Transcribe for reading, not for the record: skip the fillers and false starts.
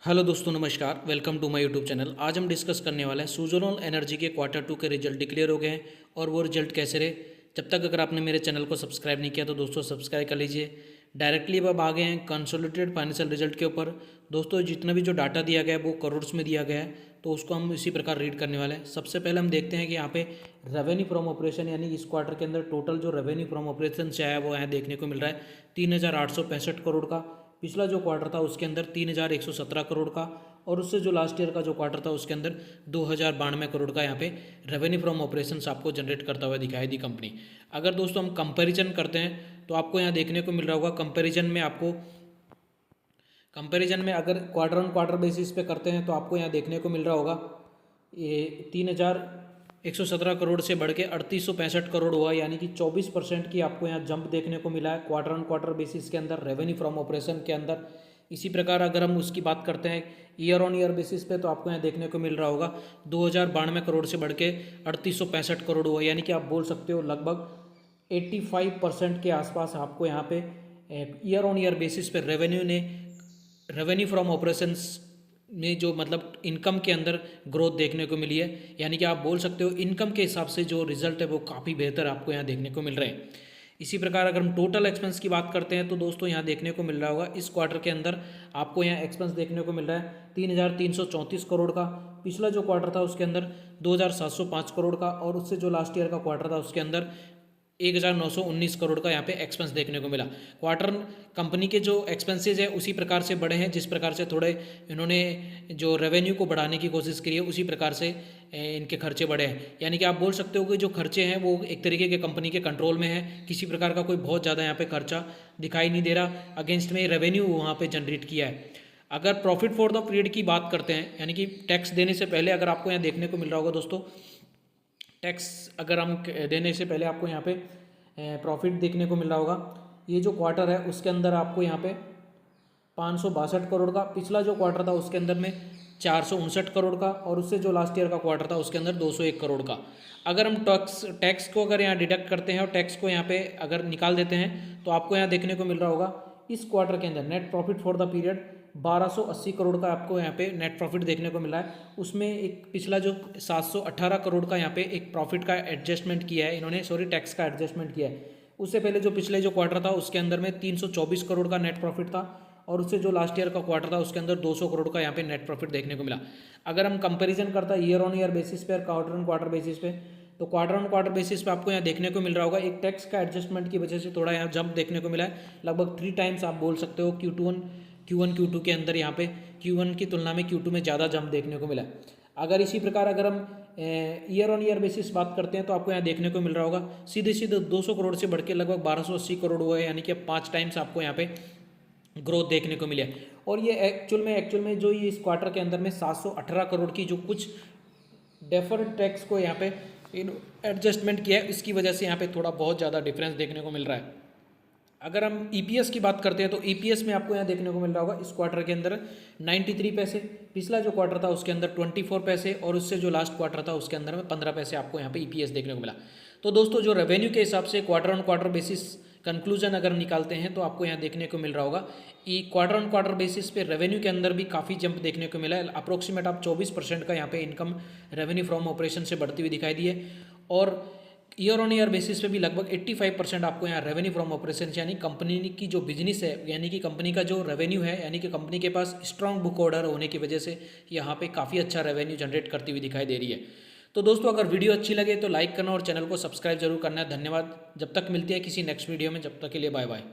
Hello दोस्तों, नमस्कार। Welcome to my YouTube channel. आज हम डिस्कस करने वाले हैं सुज़लोन एनर्जी के क्वार्टर 2 के रिजल्ट डिक्लेयर हो गए हैं और वो रिजल्ट कैसे रहे। जब तक अगर आपने मेरे चैनल को सब्सक्राइब नहीं किया तो दोस्तों सब्सक्राइब कर लीजिए। डायरेक्टली अब आ गए हैं कंसोलिडेटेड फाइनेंशियल रिजल्ट के ऊपर। दोस्तों जितना भी जो डाटा दिया गया है वो करोड़्स में दिया गया है, तो उसको हम इसी प्रकार रीड करने वाले हैं। सबसे पहले हम देखते हैं कि यहाँ पे रेवेन्यू फ्रॉम ऑपरेशन यानी इस क्वार्टर के अंदर टोटल जो रेवेन्यू फ्रॉम ऑपरेशन से आया वो यहाँ देखने को मिल रहा है 3,865 करोड़ का। पिछला जो क्वार्टर था उसके अंदर 3,117 करोड़ का, और उससे जो लास्ट ईयर का जो क्वार्टर था उसके अंदर 2,092 करोड़ का यहाँ पे रेवेन्यू फ्रॉम ऑपरेशंस आपको जनरेट करता हुआ दिखाई दी कंपनी। अगर दोस्तों हम कंपैरिजन करते हैं तो आपको यहाँ देखने को मिल रहा होगा कंपैरिजन में अगर क्वार्टर ऑन क्वार्टर बेसिस पे करते हैं तो आपको यहाँ देखने को मिल रहा होगा ये 3,117 करोड़ से बढ़ के 3,865 करोड़ हुआ, यानी कि 24% की आपको यहाँ जंप देखने को मिला है क्वार्टर ऑन क्वार्टर बेसिस के अंदर रेवेन्यू फ्रॉम ऑपरेशन के अंदर। इसी प्रकार अगर हम उसकी बात करते हैं ईयर ऑन ईयर बेसिस पे तो आपको यहाँ देखने को मिल रहा होगा 2,092 करोड़ से बढ़ के 3,865 करोड़ हुआ, यानी कि आप बोल सकते हो लगभग 85% के आसपास आपको यहाँ पे ईयर ऑन ईयर बेसिस पे रेवेन्यू फ्रॉम ऑपरेशंस में जो मतलब इनकम के अंदर ग्रोथ देखने को मिली है। यानी कि आप बोल सकते हो इनकम के हिसाब से जो रिजल्ट है वो काफ़ी बेहतर आपको यहाँ देखने को मिल रहे हैं। इसी प्रकार अगर हम टोटल एक्सपेंस की बात करते हैं तो दोस्तों यहाँ देखने को मिल रहा होगा इस क्वार्टर के अंदर आपको यहाँ एक्सपेंस देखने को मिल रहा है 3,334 करोड़ का। पिछला जो क्वार्टर था उसके अंदर 2,705 करोड़ का, और उससे जो लास्ट ईयर का क्वार्टर था उसके अंदर 1,919 करोड़ का यहाँ पे एक्सपेंस देखने को मिला। क्वार्टर कंपनी के जो एक्सपेंसेस है उसी प्रकार से बढ़े हैं जिस प्रकार से थोड़े इन्होंने जो रेवेन्यू को बढ़ाने की कोशिश करी है उसी प्रकार से इनके खर्चे बढ़े हैं। यानी कि आप बोल सकते हो कि जो खर्चे हैं वो एक तरीके के कंपनी के कंट्रोल में है, किसी प्रकार का कोई बहुत ज़्यादा यहाँ पे खर्चा दिखाई नहीं दे रहा, अगेंस्ट में रेवेन्यू वहाँ पे जनरेट किया है। अगर प्रॉफिट फॉर द पीरियड की बात करते हैं, यानी कि टैक्स देने से पहले अगर आपको यहाँ देखने को मिल रहा होगा दोस्तों, टैक्स अगर हम देने से पहले आपको यहाँ पे प्रॉफिट देखने को मिल रहा होगा। ये जो क्वार्टर है उसके अंदर आपको यहाँ पे 562 करोड़ का, पिछला जो क्वार्टर था उसके अंदर में 459 करोड़ का, और उससे जो लास्ट ईयर का क्वार्टर था उसके अंदर 201 करोड़ का। अगर हम टैक्स को अगर यहाँ डिडक्ट करते हैं और टैक्स को यहाँ पे अगर निकाल देते हैं तो आपको यहाँ देखने को मिल रहा होगा इस क्वार्टर के अंदर net profit for the period 1,280 crore का आपको यहाँ पे नेट प्रॉफिट देखने को मिला है। उसमें एक पिछला जो 718 करोड़ का यहाँ पे एक प्रॉफिट का एडजस्टमेंट किया है इन्होंने, सॉरी टैक्स का एडजस्टमेंट किया है। उससे पहले जो पिछले जो क्वार्टर था उसके अंदर में 324 करोड़ का नेट प्रॉफिट था, और उससे जो लास्ट ईयर का क्वार्टर था उसके अंदर 200 करोड़ का यहाँ पे नेट प्रॉफिट देखने को मिला। अगर हम कंपैरिजन करता है ईयर ऑन ईयर बेसिस पे और क्वार्टर ऑन क्वार्टर बेसिस पे, तो क्वार्टर ऑन क्वार्टर बेसिस पे आपको यहाँ देखने को मिल रहा होगा एक टैक्स का एडजस्टमेंट की वजह से थोड़ा यहाँ जंप देखने को मिला है, लगभग 3 टाइम्स आप बोल सकते हो Q1 Q2 के अंदर यहाँ पे Q1 की तुलना में Q2 में ज़्यादा जंप देखने को मिला है। अगर इसी प्रकार अगर हम ईयर ऑन ईयर बेसिस बात करते हैं तो आपको यहाँ देखने को मिल रहा होगा सीधे 200 करोड़ से बढ़ के लगभग 1,280 करोड़ हुआ है, यानी कि 5 टाइम्स आपको यहाँ पे ग्रोथ देखने को मिला है। और ये एक्चुअल में जो ये इस क्वार्टर के अंदर में 718 करोड़ की जो कुछ डेफर्ड टैक्स को यहाँ पे एडजस्टमेंट किया है, इसकी वजह से यहाँ पे थोड़ा बहुत ज़्यादा डिफरेंस देखने को मिल रहा है। अगर हम ईपीएस की बात करते हैं तो ईपीएस में आपको यहाँ देखने को मिल रहा होगा इस क्वार्टर के अंदर 93 पैसे, पिछला जो क्वार्टर था उसके अंदर 24 पैसे, और उससे जो लास्ट क्वार्टर था उसके अंदर में 15 पैसे आपको यहाँ पे ईपीएस देखने को मिला। तो दोस्तों जो रेवेन्यू के हिसाब से quarter on quarter basis conclusion अगर निकालते हैं तो आपको यहाँ देखने को मिल रहा होगा कि क्वार्टर ऑन क्वार्टर बेसिस पे रेवेन्यू के अंदर भी काफ़ी जंप देखने को मिला है। अप्रोक्सीमेट आप 24% का यहाँ पे इनकम रेवेन्यू फ्रॉम ऑपरेशन से बढ़ती हुई दिखाई दी है, और ईयर ऑन ईयर बेसिस पे भी लगभग 85% आपको यहाँ रेवेन्यू फ्रॉम ऑपरेशन यानी कंपनी की जो बिजनेस है, यानी कि कंपनी का जो रेवेन्यू है, यानी कि कंपनी के पास स्ट्रॉन्ग बुक ऑर्डर होने की वजह से यहाँ पे काफ़ी अच्छा रेवेन्यू जनरेट करती हुई दिखाई दे रही है। तो दोस्तों अगर वीडियो अच्छी लगे तो लाइक करना और चैनल को सब्सक्राइब जरूर करना है। धन्यवाद। जब तक मिलती है किसी नेक्स्ट वीडियो में, जब तक के लिए बाय बाय।